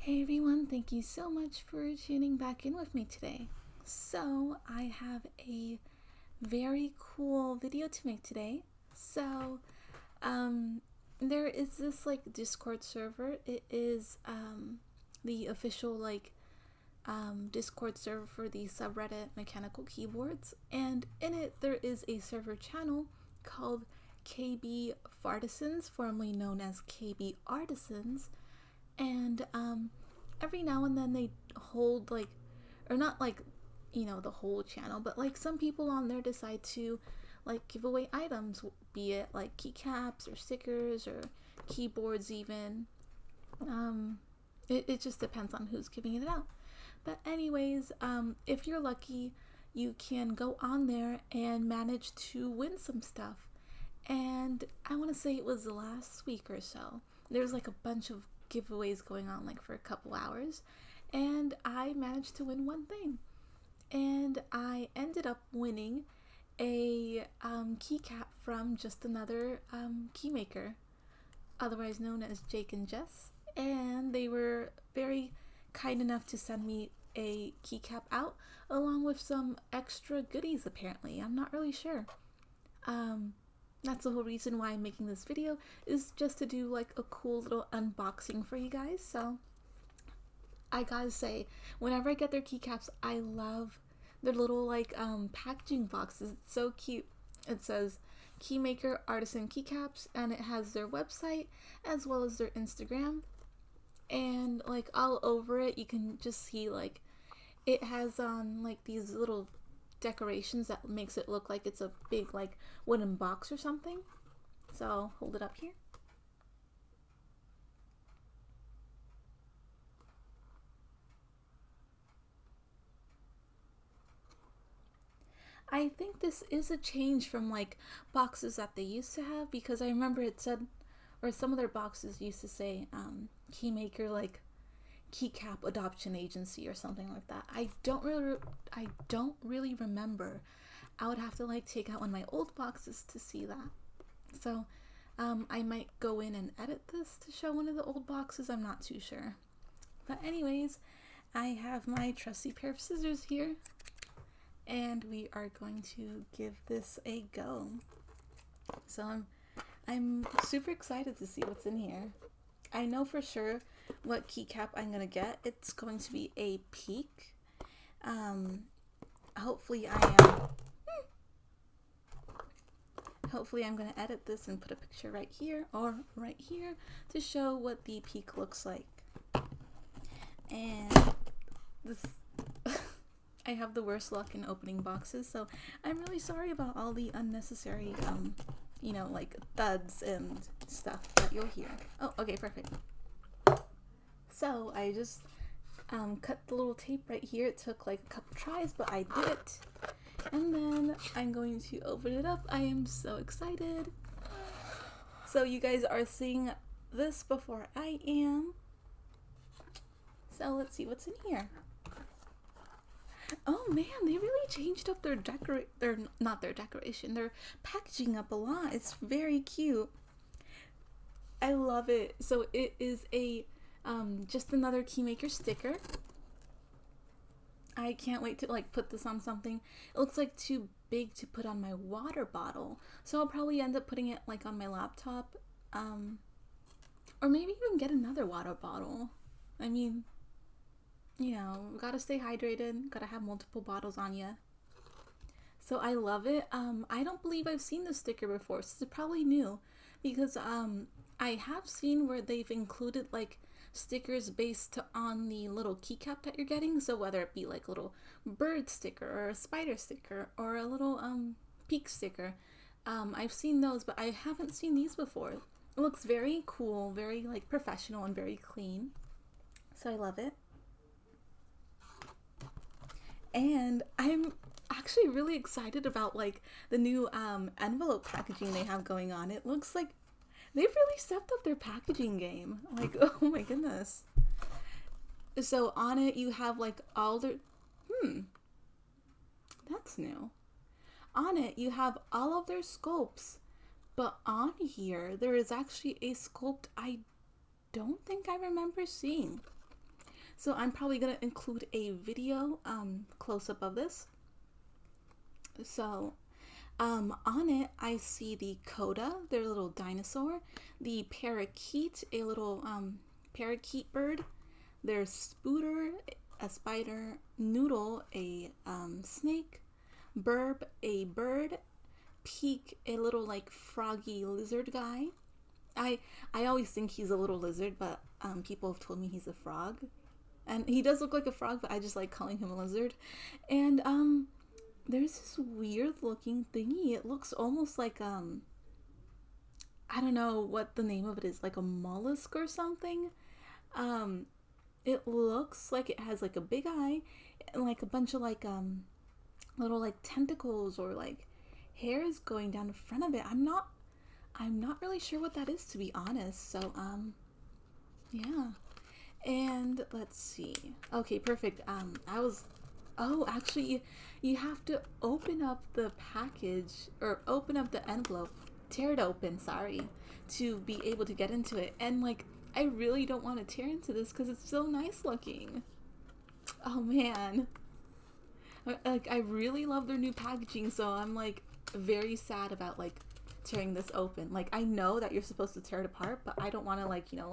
Hey everyone, thank you so much for tuning back in with me today. So, I have a very cool video to make today. So, there is this Discord server. It is the official Discord server for the subreddit mechanical keyboards, and in it there is a server channel called KB Fartisans, formerly known as KB Artisans. And every now and then they hold or not the whole channel, but some people on there decide to give away items, be it keycaps or stickers or keyboards even. It just depends on who's giving it out. But anyways, if you're lucky, you can go on there and manage to win some stuff. And I want to say it was last week or so. There was a bunch of giveaways going on for a couple hours, and I managed to win one thing, and I ended up winning a keycap from just another Keymaker, otherwise known as Jake and Jess, and they were very kind enough to send me a keycap out along with some extra goodies. Apparently, I'm not really sure. That's the whole reason why I'm making this video, is just to do a cool little unboxing for you guys. So I gotta say, whenever I get their keycaps, I love their little packaging boxes. It's so cute. It says Keymaker Artisan Keycaps, and it has their website as well as their Instagram, and all over it you can just see it has these little decorations that makes it look like it's a big wooden box or something. So I'll hold it up here. I think this is a change from boxes that they used to have, because I remember it said, or some of their boxes used to say Keymaker keycap adoption agency or something like that. I don't really remember. I would have to take out one of my old boxes to see that. So I might go in and edit this to show one of the old boxes. I'm not too sure. But anyways, I have my trusty pair of scissors here, and we are going to give this a go. So I'm super excited to see what's in here. I know for sure what keycap I'm gonna get. It's going to be a peak. Hopefully I'm gonna edit this and put a picture right here or right here to show what the peak looks like. And this I have the worst luck in opening boxes, so I'm really sorry about all the unnecessary thuds and stuff that you'll hear. Oh, okay, perfect. So I just cut the little tape right here. It took a couple tries, but I did it. And then I'm going to open it up. I am so excited. So you guys are seeing this before I am. So let's see what's in here. Oh man, they really changed up their packaging up a lot. It's very cute. I love it. So it is a just another Keymaker sticker. I can't wait to put this on something. It looks too big to put on my water bottle, so I'll probably end up putting it on my laptop, or maybe even get another water bottle. I mean, gotta stay hydrated, gotta have multiple bottles on you. So I love it. I don't believe I've seen this sticker before, so it's probably new, because I have seen where they've included stickers based on the little keycap that you're getting. So whether it be a little bird sticker or a spider sticker or a little peak sticker, I've seen those, but I haven't seen these before. It looks very cool, very professional and very clean. So I love it. And I'm actually really excited about the new envelope packaging they have going on. It looks like they've really stepped up their packaging game. Oh my goodness. So on it you have all their that's new. On it you have all of their sculpts, but on here there is actually a sculpt I don't think I remember seeing. So I'm probably gonna include a video close up of this. So on it, I see the coda, their little dinosaur, the parakeet, a little parakeet bird, there's Spooter, a spider, Noodle, a snake, Burb, a bird, Peek, a little like froggy lizard guy. I always think he's a little lizard, but people have told me he's a frog, and he does look like a frog, but I just like calling him a lizard. And there's this weird looking thingy. It looks almost like I don't know what the name of it is, like a mollusk or something. It looks like it has like a big eye and like a bunch of like little like tentacles or like hairs going down the front of it. I'm not really sure what that is, to be honest. So yeah. And let's see. Okay, perfect. Oh, actually, you have to open up the package, or open up the envelope, tear it open, sorry, to be able to get into it. And like, I really don't want to tear into this because it's so nice looking. Oh man. Like, I really love their new packaging, so I'm like very sad about like tearing this open. Like, I know that you're supposed to tear it apart, but I don't want to like, you know,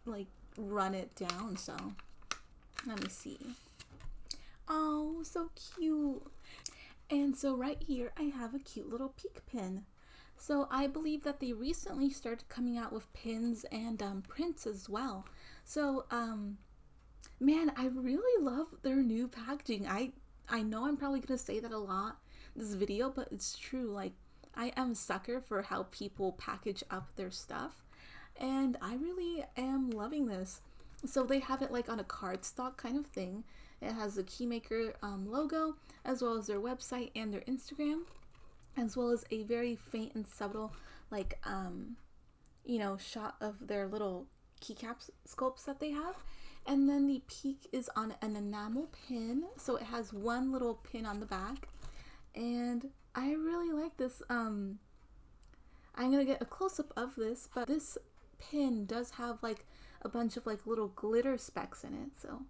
like run it down. So let me see. Oh, so cute. And so right here I have a cute little peek pin. So I believe that they recently started coming out with pins and prints as well. So man, I really love their new packaging. I know I'm probably gonna say that a lot in this video, but it's true. Like, I am a sucker for how people package up their stuff, and I really am loving this. So they have it like on a cardstock kind of thing. It has the Keymaker logo, as well as their website and their Instagram, as well as a very faint and subtle like you know, shot of their little keycap sculpts that they have. And then the peak is on an enamel pin, so it has one little pin on the back, and I really like this. I'm gonna get a close-up of this, but this pin does have like a bunch of like little glitter specks in it, so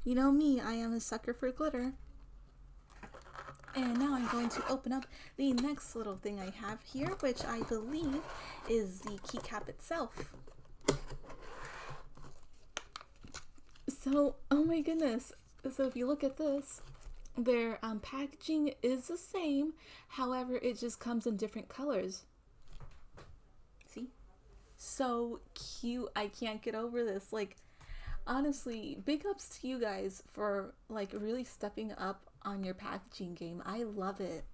you know me, I am a sucker for glitter. And now I'm going to open up the next little thing I have here, which I believe is the keycap itself. So, oh my goodness. So if you look at this, their packaging is the same, however, it just comes in different colors. See? So cute. I can't get over this. Like, honestly, big ups to you guys for like really stepping up on your packaging game. I love it.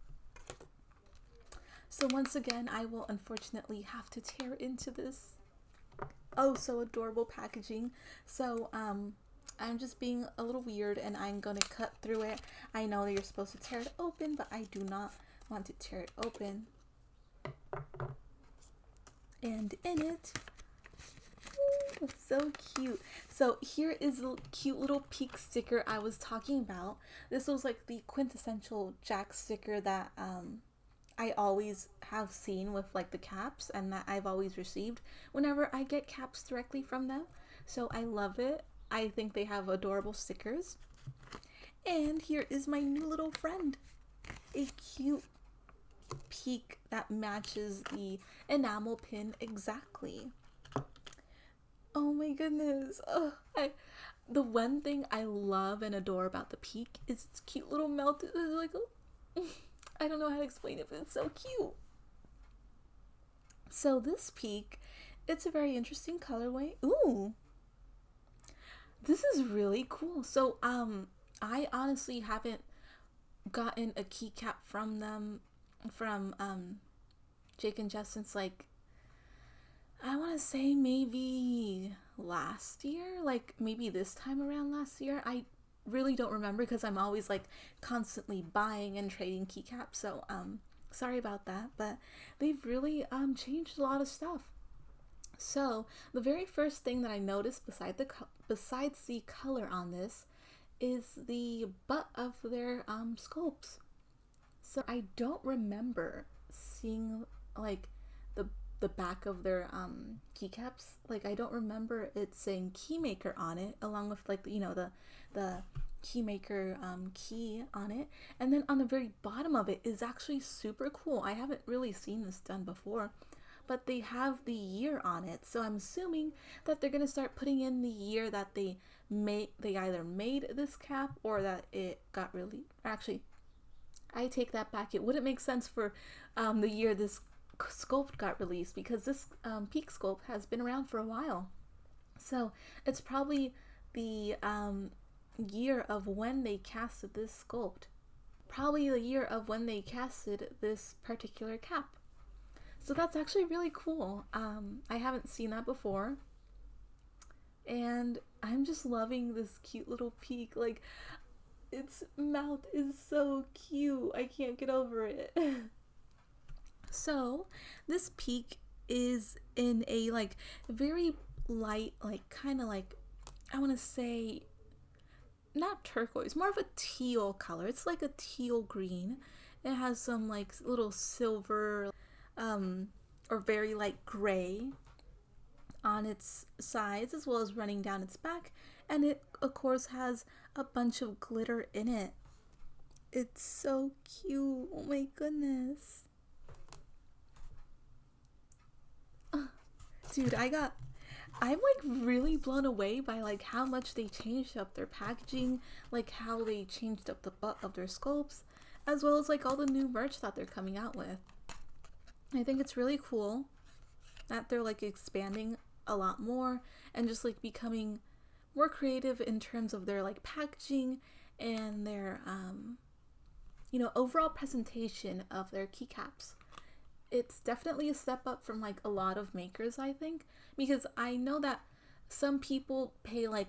So once again, I will unfortunately have to tear into this oh so adorable packaging. So I'm just being a little weird and I'm gonna cut through it. I know that you're supposed to tear it open, but I do not want to tear it open. And in it, ooh, it's so cute. So here is the cute little peak sticker I was talking about. This was like the quintessential Jack sticker that I always have seen with like the caps, and that I've always received whenever I get caps directly from them. So I love it. I think they have adorable stickers. And here is my new little friend. A cute peak that matches the enamel pin exactly. Oh my goodness. Oh, the one thing I love and adore about the peak is its cute little melt. Like, I don't know how to explain it, but it's so cute. So this peak, it's a very interesting colorway. Ooh. This is really cool. So I honestly haven't gotten a keycap from them, from Jake and Jess, since like I want to say maybe last year, like maybe this time around last year. I really don't remember because I'm always like constantly buying and trading keycaps, so sorry about that, but they've really changed a lot of stuff. So the very first thing that I noticed besides the color on this is the butt of their sculpts. So I don't remember seeing like the the back of their keycaps. Like I don't remember it saying Keymaker on it, along with like the Keymaker key on it. And then on the very bottom of it is actually super cool. I haven't really seen this done before, but they have the year on it. So I'm assuming that they're gonna start putting in the year that they either made this cap or that it got released. Actually, I take that back. It wouldn't make sense for the year this sculpt got released, because this peak sculpt has been around for a while. So it's probably the year of when they casted this sculpt. Probably the year of when they casted this particular cap. So that's actually really cool. I haven't seen that before. And I'm just loving this cute little peak. Like, its mouth is so cute. I can't get over it. So this peak is in a like very light, like kind of like, I want to say not turquoise, more of a teal color. It's like a teal green. It has some like little silver or very light gray on its sides, as well as running down its back, and it of course has a bunch of glitter in it. It's so cute. Oh my goodness. Dude, I'm like really blown away by like how much they changed up their packaging, like how they changed up the butt of their sculpts, as well as like all the new merch that they're coming out with. I think it's really cool that they're like expanding a lot more and just like becoming more creative in terms of their like packaging and their overall presentation of their keycaps. It's definitely a step up from like a lot of makers, I think, because I know that some people pay like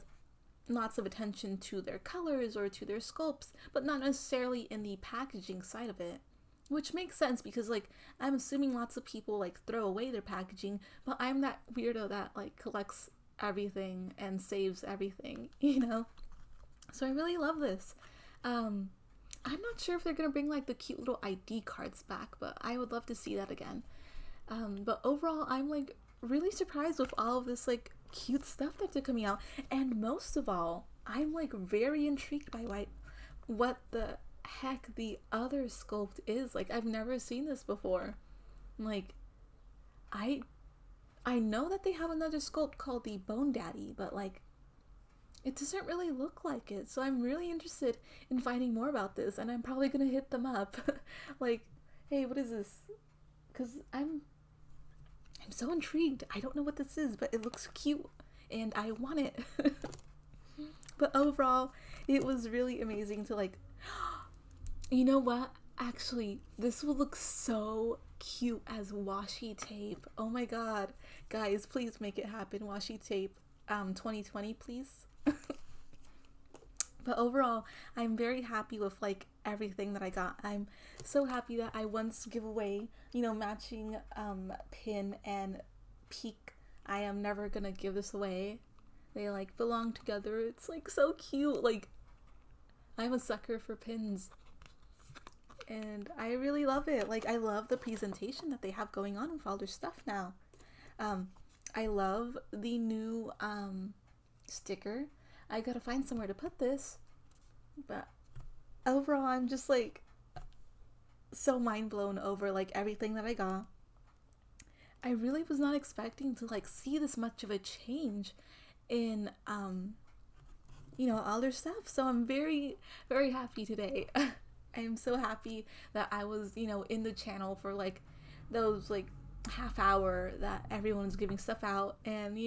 lots of attention to their colors or to their sculpts, but not necessarily in the packaging side of it. Which makes sense, because like I'm assuming lots of people like throw away their packaging, but I'm that weirdo that like collects everything and saves everything, you know? So I really love this. I'm not sure if they're gonna bring like the cute little ID cards back, but I would love to see that again. But overall, I'm like really surprised with all of this like cute stuff that they're coming out, and most of all, I'm like very intrigued by what the heck the other sculpt is. Like I've never seen this before. Like I know that they have another sculpt called the Bone Daddy, but like it doesn't really look like it. So I'm really interested in finding more about this, and I'm probably gonna hit them up like, hey, what is this? Because I'm so intrigued. I don't know what this is, but it looks cute and I want it. But overall, it was really amazing to like, you know what? Actually, this will look so cute as washi tape. Oh my god. Guys, please make it happen. Washi tape 2020, please. But overall, I'm very happy with like everything that I got. I'm so happy that I once give away, matching pin and peak. I am never gonna give this away. They like belong together. It's like so cute. Like I'm a sucker for pins. And I really love it. Like I love the presentation that they have going on with all their stuff now. I love the new sticker. I gotta find somewhere to put this. But overall, I'm just like so mind blown over like everything that I got. I really was not expecting to like see this much of a change in all their stuff. So I'm very, very happy today. I am so happy that I was, in the channel for like those like half hour that everyone's giving stuff out, and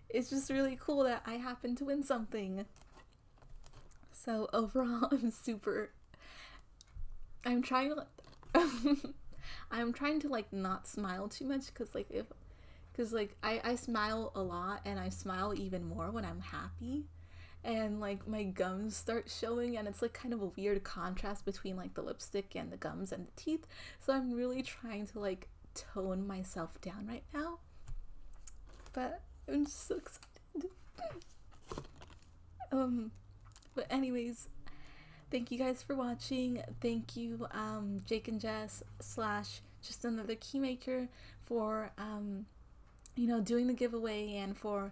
it's just really cool that I happened to win something. So overall, I'm trying to like not smile too much, because I smile a lot, and I smile even more when I'm happy, and like my gums start showing, and it's like kind of a weird contrast between like the lipstick and the gums and the teeth. So I'm really trying to like tone myself down right now, but I'm just so excited. But anyways, thank you guys for watching. Thank you Jake and Jess / just another Keymaker for doing the giveaway and for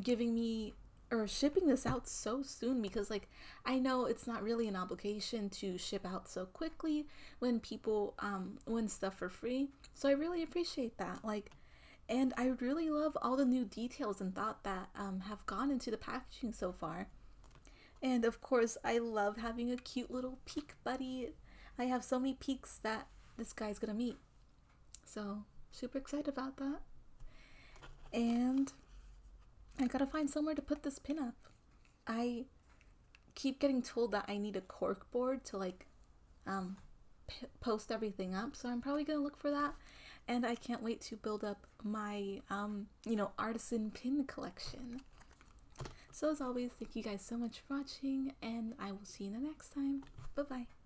giving me or shipping this out so soon, because like I know it's not really an obligation to ship out so quickly when people win stuff for free. So I really appreciate that. Like, and I really love all the new details and thought that have gone into the packaging so far. And of course, I love having a cute little peek buddy. I have so many peeks that this guy's gonna meet. So super excited about that. And I gotta find somewhere to put this pin up. I keep getting told that I need a cork board to like post everything up, so I'm probably gonna look for that. And I can't wait to build up my artisan pin collection. So as always, thank you guys so much for watching, and I will see you in the next time. Bye bye.